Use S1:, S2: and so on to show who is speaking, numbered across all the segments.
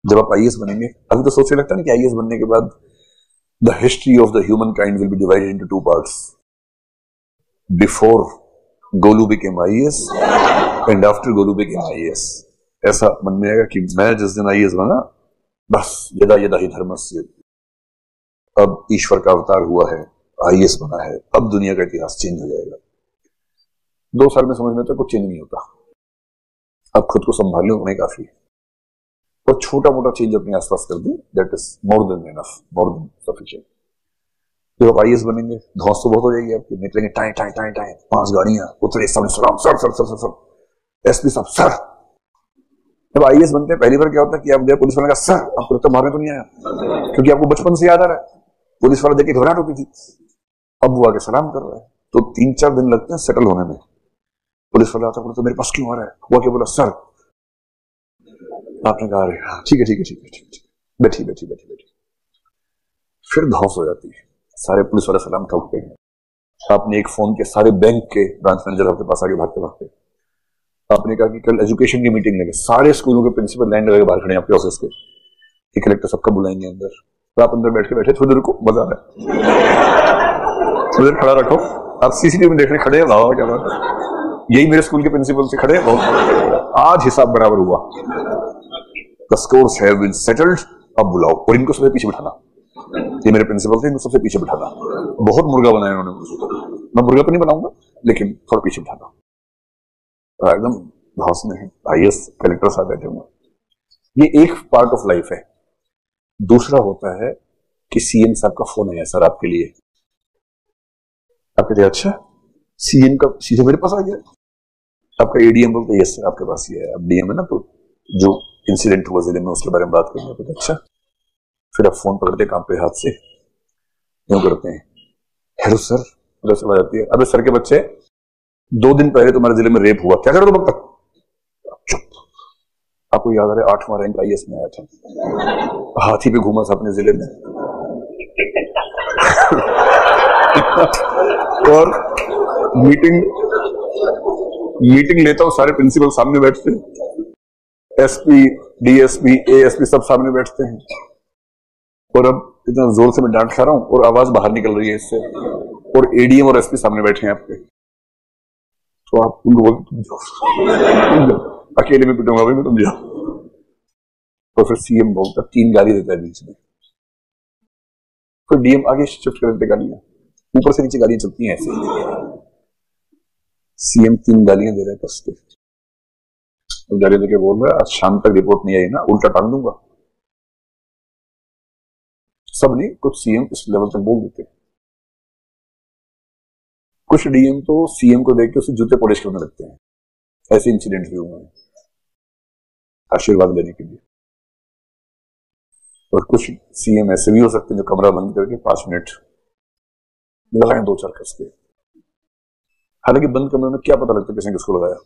S1: जब आप आईएएस बनेंगे, अभी तो सोचने लगता है ना कि आईएएस बनने के बाद the history of the human kind will be divided into two parts, before Golu became IAS and after Golu became IAS. ऐसा मन में आएगा कि मैं जिस दिन आईएएस बना, बस यदा यदा ही धर्मस्य, अब ईश्वर का अवतार हुआ है, आईएएस बना है, अब दुनिया का इतिहास चेंज हो जाएगा। 2 साल में समझ में आता कुछ चेंज नहीं होता, अब खुद को संभाल लो उन्हें काफी है, और छोटा मोटा चेंज अपने आसपास कर दी, that is more than enough, more than sufficient. जब आप आईएएस बनेंगे, धौंस तो बहुत हो जाएगी आपकी, निकलेंगे टाइ टाइ टाइ टाइ, 5 गाड़ियां उतरे, सामने सलाम, sir sir sir sir, SP साहब सर। जब आईएएस बनते हैं पहली बार क्या होता है कि आप गए पुलिस वाले का सर, आपको तो मारने तो नहीं आया, क्योंकि आपको बचपन से याद आ रहा है, पुलिस वाला देख के घबराहट होती थी, अब वो आके सलाम कर रहा है, तो 3-4 दिन लगते हैं सेटल होने में। पुलिस वाला आता है, तो मेरे पास क्यों आ रहा है, हुआ क्या, बोला सर। आपने कहा ठीक है ठीक है ठीक है ठीक है, बैठी बैठी बैठी बैठी, फिर धौंस हो जाती है, सारे पुलिस वाले सलाम ठोकते हैं। आपने एक फोन के सारे बैंक के ब्रांच मैनेजर आपके पास आगे भागते भागते, आपने कहा कि कल एजुकेशन की मीटिंग लेंगे, सारे स्कूलों के प्रिंसिपल लाइन लगा के बाहर खड़े हैं आपके ऑफिस के, कलेक्टर सबका बुलाएंगे अंदर, तो आप अंदर बैठ के बैठे, थोड़ी देर को मजा आ रहा है, थोड़ी देर खड़ा रखो, आप सीसीटीवी में देखने खड़े हैं, क्या बात है, यही मेरे स्कूल के प्रिंसिपल से खड़े हैं, बहुत आज हिसाब बराबर हुआ, the scores have been settled, अब बुलाओ, और इनको सबसे पीछे बिठाना, ये मेरे प्रिंसिपल थे, इनको सबसे पीछे बिठाना, बहुत मुर्गा बनाया उन्होंने मुझे, मैं मुर्गा तो नहीं बनाऊंगा लेकिन थोड़ा पीछे बिठाना, एकदम हाउस में है, आईएएस कलेक्टर साहब बैठे हुए। ये एक पार्ट ऑफ लाइफ है। दूसरा होता है कि सीएम साहब का फोन आया, सर आपके लिए, आप कहते अच्छा, सीएम का सीधे मेरे पास आ गया, आपका एडीएम बोलते यस सर आपके पास ही है, अब डीएम है ना, तो जो इंसिडेंट हुआ जिले में उसके बारे में बात करेंगे, तो अच्छा, फिर आप फोन पकड़ते कांपे हाथ से, क्यों करते हैं, हेलो सर, उधर से आती है, अबे सर के बच्चे, 2 दिन पहले तुम्हारे जिले में रेप हुआ, क्या कर रहे हो अब तक, चुप, आपको याद आ रहा है 8वां रैंक आईएएस में आया था, हाथी पे घूमा था अपने जिले में और मीटिंग लेता हूं, सारे प्रिंसिपल सामने बैठते हैं, एसपी डीएसपी एएसपी सब सामने बैठते हैं, और अब इतना जोर से मैं डांट खा रहा हूं और आवाज बाहर निकल रही है इससे, और एडीएम और एसपी सामने बैठे हैं आपके, तो आप उनको बोलते तुम जाओ, अकेले में पिटूंगा भाई मैं, तुम जाओ, तो फिर सीएम बोलता 3 गाली देता है बीच में, फिर डीएम आगे शिफ्ट कर देते गालियां, ऊपर से नीचे गालियां चलती हैं ऐसे, सीएम 3 गालियां दे रहा है कस के, तो गाली देके बोल रहा है आज शाम तक रिपोर्ट नहीं आई ना उल्टा टांग दूंगा। सब नहीं, कुछ सीएम इस लेवल तक बोल देते, कुछ डीएम तो सीएम को देख के उसे जूते पॉलिश करने लगते हैं, ऐसे इंसिडेंट भी हुए हैं आशीर्वाद लेने के लिए, और कुछ सीएम ऐसे भी हो सकते हैं जो कमरा बंद करके 5 मिनट लगाए 2-4 कस के, हालांकि बंद कमरे में क्या पता लगता किसने किसको लगाया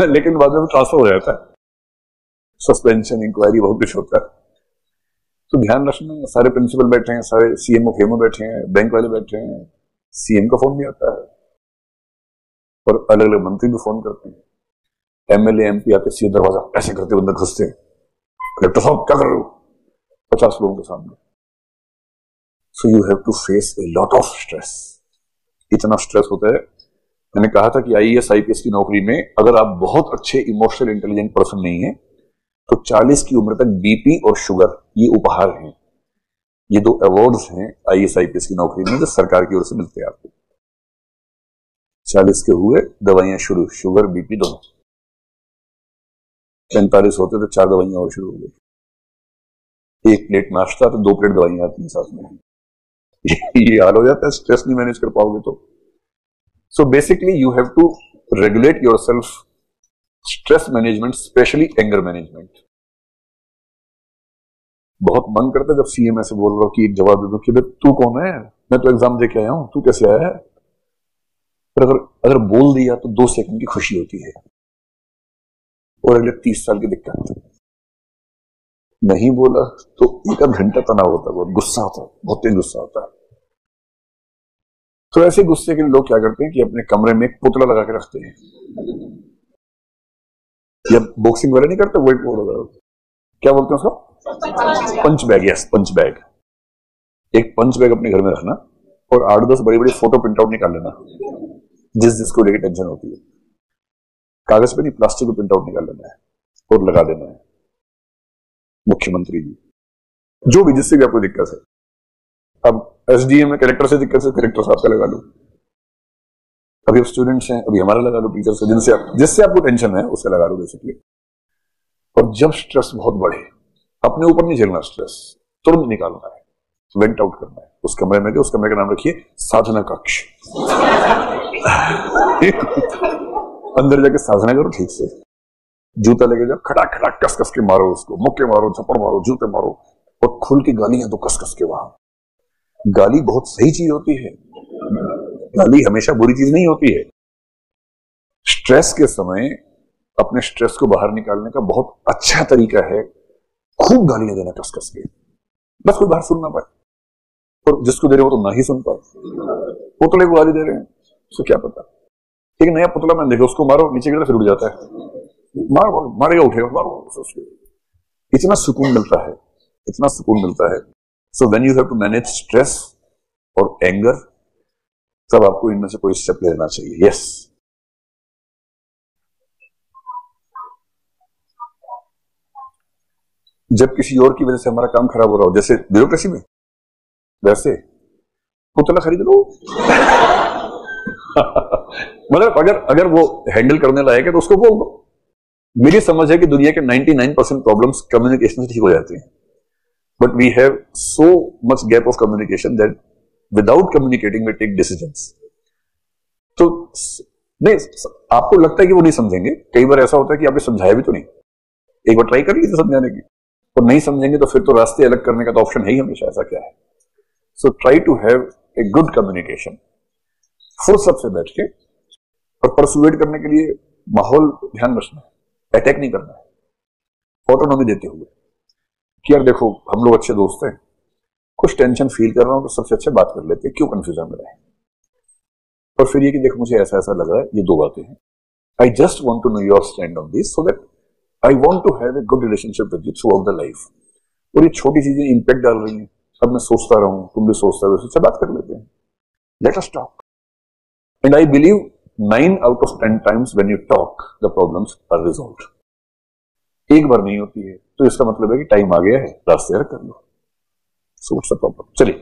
S1: लेकिन बाद में ट्रांसफर हो जाता है, सस्पेंशन इंक्वायरी बहुत कुछ होता है, तो ध्यान रखना, सारे प्रिंसिपल बैठे हैं, सारे सीएम और फेमो बैठे हैं, बैंक वाले बैठे हैं, सीएम का फोन भी आता है, और अलग अलग मंत्री भी फोन करते हैं, एमएलए एमपी आके सीधे दरवाजा ऐसे करते बंदर घुसते हैं, कलेक्टर साहब क्या कर रहे हो 50 लोगों के सामने, so you have to face a lot of stress, इतना स्ट्रेस होता है। मैंने कहा था कि आईएएस आईपीएस की नौकरी में अगर आप बहुत अच्छे इमोशनल इंटेलिजेंट पर्सन नहीं है तो 40 की उम्र तक बीपी और शुगर ये उपहार हैं, ये 2 अवार्ड्स हैं आईएएस आईपीएस की नौकरी में जो सरकार की ओर से मिलते हैं आपको। 40 के हुए दवाइयां शुरू, शुगर बीपी दोनों, 45 होते तो 4 दवाइयां और शुरू हो गई, 1 प्लेट नाश्ता तो 2 प्लेट दवाइयां आती हैं साथ में, ये हाल हो जाता है, स्ट्रेस नहीं मैनेज कर पाओगे तो। So basically you have to regulate yourself, stress management, specially anger management. बहुत मन करता है जब सीएम ऐसे बोल रहा हो कि जवाब दे दो कि तू कौन है, मैं तो एग्जाम दे के आया हूं, तू कैसे आया है, पर अगर बोल दिया तो 2 सेकंड की खुशी होती है और अगले 30 साल की दिक्कत, नहीं बोला तो 1 घंटा तनाव होता है, बहुत गुस्सा होता है, बहुत तेज गुस्सा होता है। तो ऐसे गुस्से के लिए लोग क्या करते हैं कि अपने कमरे में एक पुतला लगा के रखते हैं, या बॉक्सिंग वाले नहीं करते वेट बोर्ड वगैरह, क्या बोलते हैं उसको, पंच बैग। यस, पंच बैग। एक पंच बैग अपने घर में रखना और 8-10 बड़ी बड़ी फोटो प्रिंट आउट निकाल लेना, जिसको लेकर टेंशन होती है। कागज पे नहीं, प्लास्टिक को प्रिंट आउट निकाल लेना है और लगा देना है। मुख्यमंत्री जी, जो भी, जिससे भी आपको दिक्कत है, अब एसडीएम में कलेक्टर से दिक्कत है, कलेक्टर साहब का लगा लो। अभी आप स्टूडेंट्स हैं, अभी हमारा लगा लो, टीचर से, जिससे आपको टेंशन है उससे लगा लो बेसिकली। और जब स्ट्रेस बहुत बढ़े, अपने ऊपर नहीं झेलना स्ट्रेस, तुरंत निकालना है, वेंट आउट करना है। उस कमरे में, उस कमरे का नाम रखिए साधना कक्ष। अंदर जाके साधना करो ठीक से, जूता लेके जाओ, खटाक खटाक कस कस के मारो उसको, मुक्के मारो, थप्पड़ मारो, जूते मारो, और खुल की गालियां दो कस कस के। वहां गाली बहुत सही चीज होती है, गाली हमेशा बुरी चीज नहीं होती है। स्ट्रेस के समय अपने स्ट्रेस को बाहर निकालने का बहुत अच्छा तरीका है खूब गालियां देना कस कस के, बस कोई बाहर सुन ना पाए, और जिसको दे रहे हो तो ना ही सुन पाए। पुतले को गाली दे रहे हैं, उसको क्या पता। एक नया पुतला मैंने देखा, उसको मारो नीचे गिरा फिर उड़ जाता है, मारो मारेगा उठेगा, मारो। इतना सुकून मिलता है, इतना सुकून मिलता है। So when you have to manage stress और एंगर, तब आपको इनमें से कोई स्टेप लेना चाहिए। यस, जब किसी और की वजह से हमारा काम खराब हो रहा हो, जैसे ब्यूरोक्रेसी में, वैसे पुतला खरीद लो। मतलब अगर वो हैंडल करने लायक है तो उसको बोल दो। मेरी समझ है कि दुनिया के 99% प्रॉब्लम्स कम्युनिकेशन से ठीक हो जाते हैं, but we have so much gap of communication that without communicating we take decisions. तो नहीं, आपको लगता है कि वो नहीं समझेंगे, कई बार ऐसा होता है कि आपने समझाया भी तो नहीं, एक बार ट्राई कर लीजिए समझाने की, और नहीं समझेंगे तो फिर तो रास्ते अलग करने का तो ऑप्शन है ही हमेशा, ऐसा क्या है। So try to have a good communication, फुर्सत से बैठ के, और परसुएट करने के लिए माहौल ध्यान रखना है, अटैक नहीं करना है, ऑटोनॉमी देते हुए कि यार देखो हम लोग अच्छे दोस्त हैं, कुछ टेंशन फील कर रहा हूं तो सबसे अच्छा बात कर लेते हैं, क्यों कंफ्यूजन में रहे। और फिर ये कि देखो मुझे ऐसा ऐसा लग रहा है, ये 2 बातें हैं, I just want to know your stand on this so that I want to have a good relationship with you throughout the life. और ये छोटी चीजें इंपैक्ट डाल रही हैं, अब मैं सोचता रहूं, तुम भी सोचता रहो, उससे बात कर लेते हैं, let us talk. And I believe 9 out of 10 times when you talk the problems are resolved। एक बार नहीं होती है तो इसका मतलब है कि टाइम आ गया है, रास्ते अलग कर लो। So what's the problem. चलिए,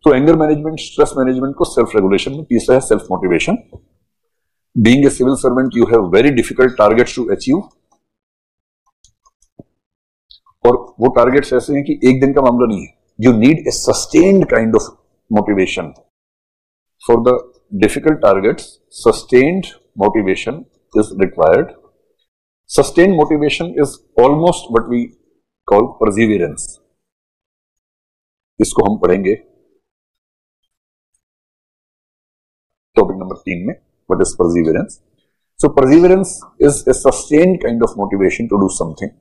S1: तो एंगर मैनेजमेंट, स्ट्रेस मैनेजमेंट को सेल्फ रेगुलेशन में, तीसरा है self motivation. Being a civil servant you have very difficult targets to achieve, और वो टारगेट्स ऐसे हैं कि एक दिन का मामला नहीं है। You need a sustained kind of motivation for the difficult targets. Sustained motivation is required. Sustained motivation is almost what we call perseverance. इसको हम पढ़ेंगे टॉपिक नंबर 3 में, what is perseverance. So perseverance is a sustained kind of motivation to do something,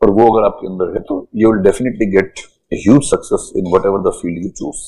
S1: और वो अगर आपके अंदर है तो you will definitely get a huge success in whatever the field you choose.